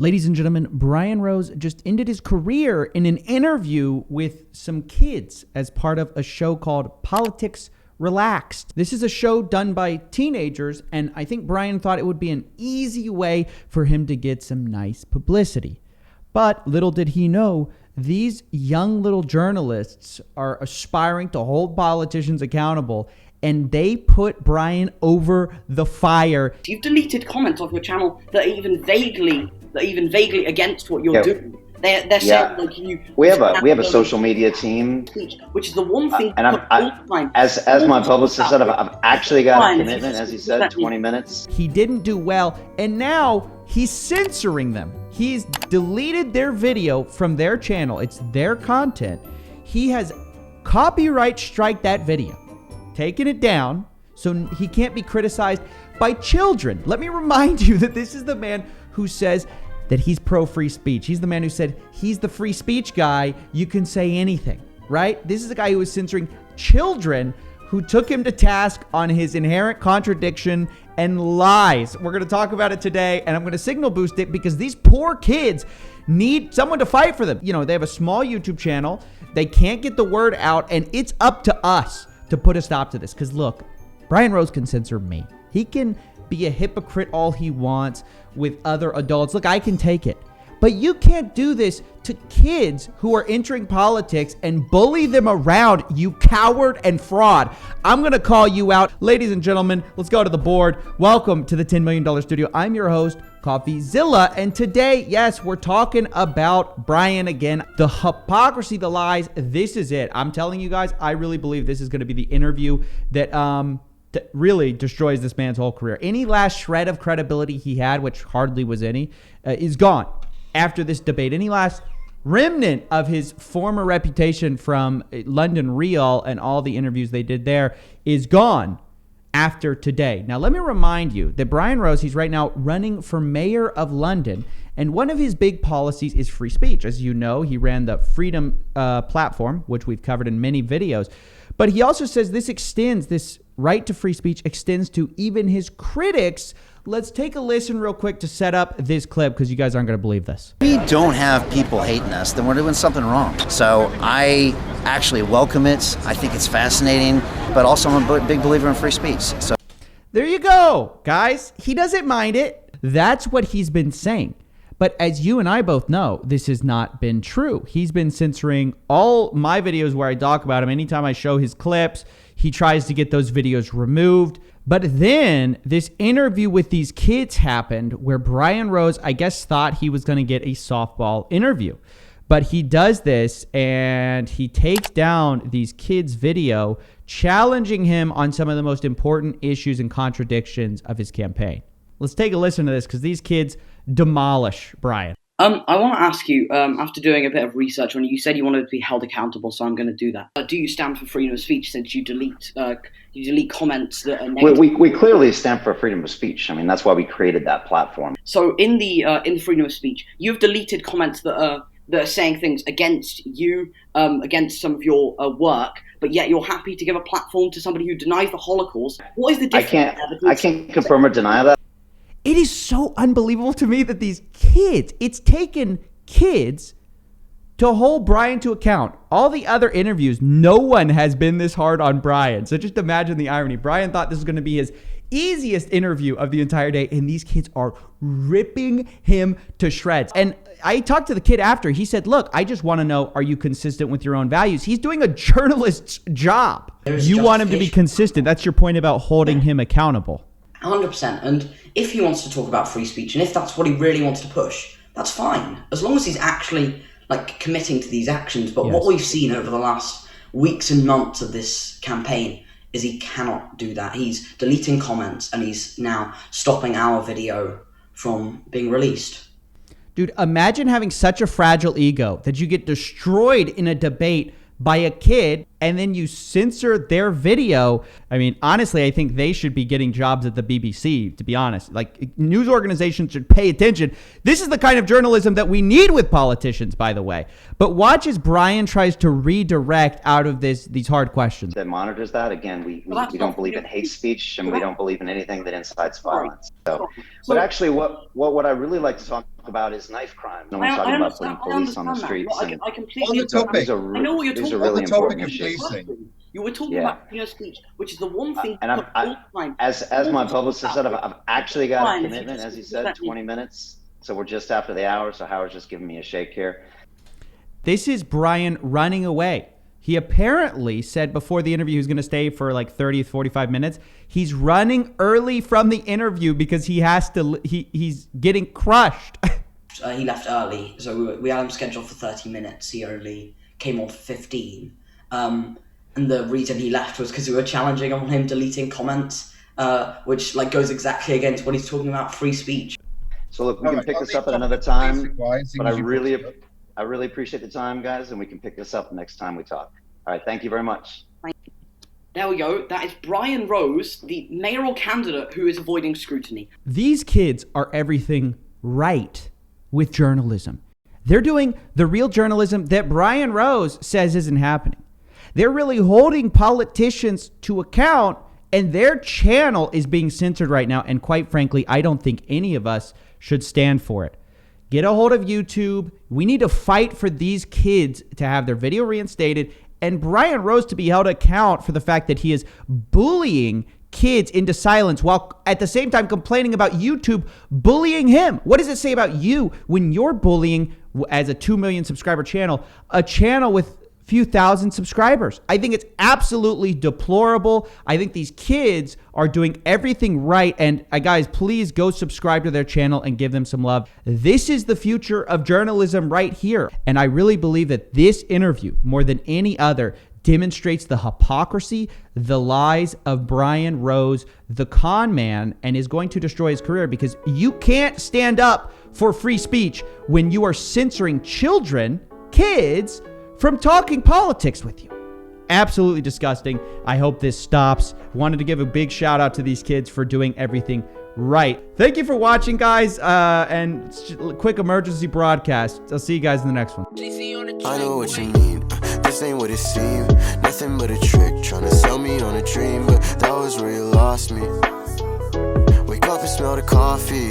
Ladies and gentlemen, Brian Rose just ended his career in an interview with some kids as part of a show called Politics Relaxed. This is a show done by teenagers, and I think Brian thought it would be an easy way for him to get some nice publicity. But little did he know, these young little journalists are aspiring to hold politicians accountable, and they put Brian over the fire. You've deleted comments off your channel that are even vaguely against what you're doing. They're saying like you. We have a social media team, which is the one thing. And as my publicist said, I've actually got a commitment, as he said, 20 minutes. He didn't do well, and now he's censoring them. He's deleted their video from their channel. It's their content. He has copyright strike that video, taken it down so he can't be criticized by children. Let me remind you that this is the man who says that he's pro-free speech. He's the man who said he's the free speech guy. You can say anything, right? This is a guy who was censoring children who took him to task on his inherent contradiction and lies. We're going to talk about it today, and I'm going to signal boost it because these poor kids need someone to fight for them. You know, they have a small YouTube channel. They can't get the word out, and it's up to us to put a stop to this. Because look, Brian Rose can censor me. He can be a hypocrite all he wants with other adults. Look, I can take it. But you can't do this to kids who are entering politics and bully them around, you coward and fraud. I'm going to call you out. Ladies and gentlemen, let's go to the board. Welcome to the $10 million studio. I'm your host, Coffeezilla. And today, yes, we're talking about Brian again. The hypocrisy, the lies, this is it. I'm telling you guys, I really believe this is going to be the interview that really destroys this man's whole career. Any last shred of credibility he had, which hardly was any, is gone after this debate. Any last remnant of his former reputation from London Real and all the interviews they did there is gone after today. Now, let me remind you that Brian Rose, he's right now running for mayor of London, and one of his big policies is free speech. As you know, he ran the Freedom platform, which we've covered in many videos. But he also says this right to free speech extends to even his critics. Let's take a listen real quick to set up this clip because you guys aren't going to believe this. If we don't have people hating us, then we're doing something wrong. So I actually welcome it. I think it's fascinating, but also I'm a big believer in free speech. So there you go, guys. He doesn't mind it. That's what he's been saying. But as you and I both know, this has not been true. He's been censoring all my videos where I talk about him. Anytime I show his clips, he tries to get those videos removed. But then this interview with these kids happened where Brian Rose, I guess, thought he was going to get a softball interview. But he does this and he takes down these kids' video, challenging him on some of the most important issues and contradictions of his campaign. Let's take a listen to this because these kids demolish Brian. I want to ask you, after doing a bit of research on you, said you wanted to be held accountable, so I'm going to do that. Do you stand for freedom of speech since you delete comments that are negative? We clearly stand for freedom of speech. I mean, that's why we created that platform. So in the freedom of speech, you've deleted comments that are saying things against you, against some of your work, but yet you're happy to give a platform to somebody who denies the Holocaust. What is the difference? I can't confirm or deny that. It is so unbelievable to me that these kids, it's taken kids to hold Brian to account. All the other interviews, no one has been this hard on Brian. So just imagine the irony. Brian thought this was going to be his easiest interview of the entire day, and these kids are ripping him to shreds. And I talked to the kid after. He said, look, I just want to know, are you consistent with your own values? He's doing a journalist's job. You want him to be consistent. That's your point about holding him accountable. 100%. And if he wants to talk about free speech, and if that's what he really wants to push, that's fine, as long as he's actually committing to these actions. But what we've seen over the last weeks and months of this campaign is he cannot do that. He's deleting comments and he's now stopping our video from being released. Dude, imagine having such a fragile ego that you get destroyed in a debate by a kid and then you censor their video. I mean, honestly, I think they should be getting jobs at the BBC, to be honest. Like, news organizations should pay attention. This is the kind of journalism that we need with politicians, by the way. But watch as Brian tries to redirect out of these hard questions. That monitors that. Again, we don't believe in hate speech, and we don't believe in anything that incites violence. So, but actually, what I really like to talk about is knife crime. No one's talking about putting police on the streets. I completely on the topic. I know what you're talking really about. On the topic of issues. policing. You were talking about freedom of speech, which is the one thing. And as my publicist said, I've actually got a commitment, as he said, 20 minutes. So we're just after the hour. So Howard's just giving me a shake here. This is Brian running away. He apparently said before the interview he was going to stay for like 30, 45 minutes. He's running early from the interview because he has to. He's getting crushed. He left early, so we had him scheduled for 30 minutes. He only came on for 15. And the reason he left was because we were challenging on him deleting comments, which like goes exactly against what he's talking about, free speech. So look, we can pick this up at another time, but I really appreciate the time, guys, and we can pick this up next time we talk. All right, thank you very much. There we go. That is Brian Rose, the mayoral candidate who is avoiding scrutiny. These kids are everything right with journalism. They're doing the real journalism that Brian Rose says isn't happening. They're really holding politicians to account, and their channel is being censored right now. And quite frankly, I don't think any of us should stand for it. Get a hold of YouTube. We need to fight for these kids to have their video reinstated, and Brian Rose to be held account for the fact that he is bullying kids into silence while at the same time complaining about YouTube bullying him. What does it say about you when you're bullying, as a 2 million subscriber channel, a channel with few thousand subscribers? I think it's absolutely deplorable. I think these kids are doing everything right. And guys, please go subscribe to their channel and give them some love. This is the future of journalism right here. And I really believe that this interview, more than any other, demonstrates the hypocrisy, the lies of Brian Rose, the con man, and is going to destroy his career, because you can't stand up for free speech when you are censoring children, kids, from talking politics with you. Absolutely disgusting. I hope this stops. Wanted to give a big shout out to these kids for doing everything right. Thank you for watching, guys, and quick emergency broadcast. I'll see you guys in the next one. I know what you mean. This ain't what it seemed. Nothing but a trick, trying to sell me on a dream, but that was where you lost me. Wake up and smell the coffee.